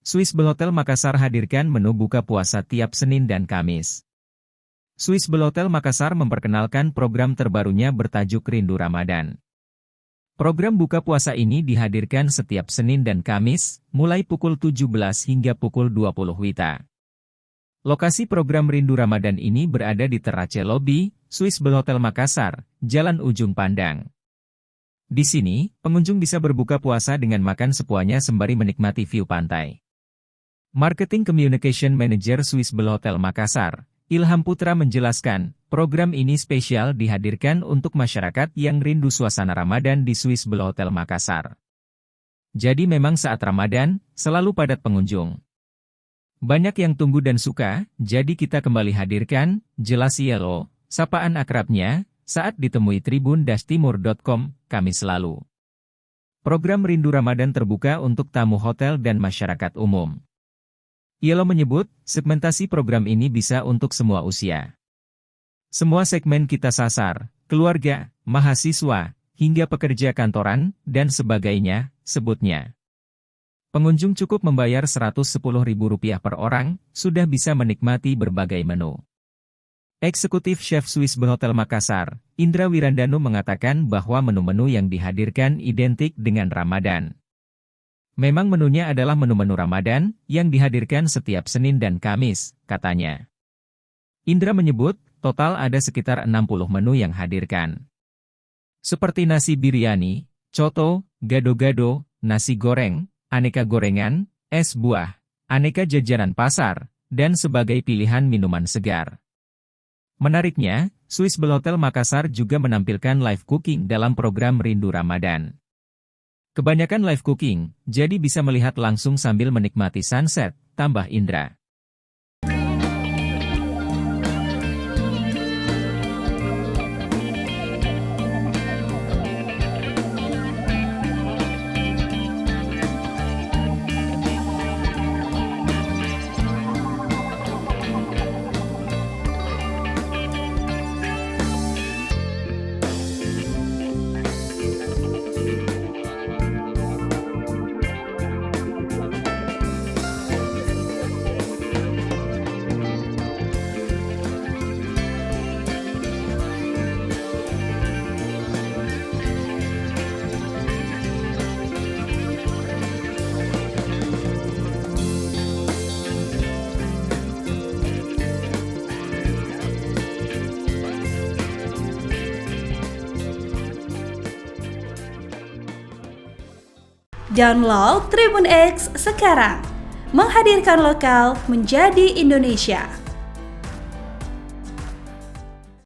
Swiss Belhotel Makassar hadirkan menu buka puasa tiap Senin dan Kamis. Swiss Belhotel Makassar memperkenalkan program terbarunya bertajuk Rindu Ramadan. Program buka puasa ini dihadirkan setiap Senin dan Kamis, mulai pukul 17 hingga pukul 20 WITA. Lokasi program Rindu Ramadan ini berada di Terace Lobby, Swiss Belhotel Makassar, Jalan Ujung Pandang. Di sini, pengunjung bisa berbuka puasa dengan makan sepuasnya sembari menikmati view pantai. Marketing Communication Manager Swiss Belhotel Makassar, Ilham Putra menjelaskan, program ini spesial dihadirkan untuk masyarakat yang rindu suasana Ramadan di Swiss Belhotel Makassar. Jadi memang saat Ramadan, selalu padat pengunjung. Banyak yang tunggu dan suka, jadi kita kembali hadirkan, jelas Yelo, sapaan akrabnya, saat ditemui tribun-timur.com, Kamis lalu. Program Rindu Ramadan terbuka untuk tamu hotel dan masyarakat umum. Yelo menyebut, segmentasi program ini bisa untuk semua usia. Semua segmen kita sasar, keluarga, mahasiswa, hingga pekerja kantoran, dan sebagainya, sebutnya. Pengunjung cukup membayar Rp110.000 per orang, sudah bisa menikmati berbagai menu. Eksekutif Chef Swiss Belhotel Makassar, Indra Wirandanu mengatakan bahwa menu-menu yang dihadirkan identik dengan Ramadan. Memang menunya adalah menu-menu Ramadan, yang dihadirkan setiap Senin dan Kamis, katanya. Indra menyebut, total ada sekitar 60 menu yang hadirkan. Seperti nasi biryani, coto, gado-gado, nasi goreng, aneka gorengan, es buah, aneka jajanan pasar, dan sebagai pilihan minuman segar. Menariknya, Swiss Belhotel Makassar juga menampilkan live cooking dalam program Rindu Ramadan. Kebanyakan live cooking, jadi bisa melihat langsung sambil menikmati sunset, tambah Indra. Download Tribun X sekarang, menghadirkan lokal menjadi Indonesia.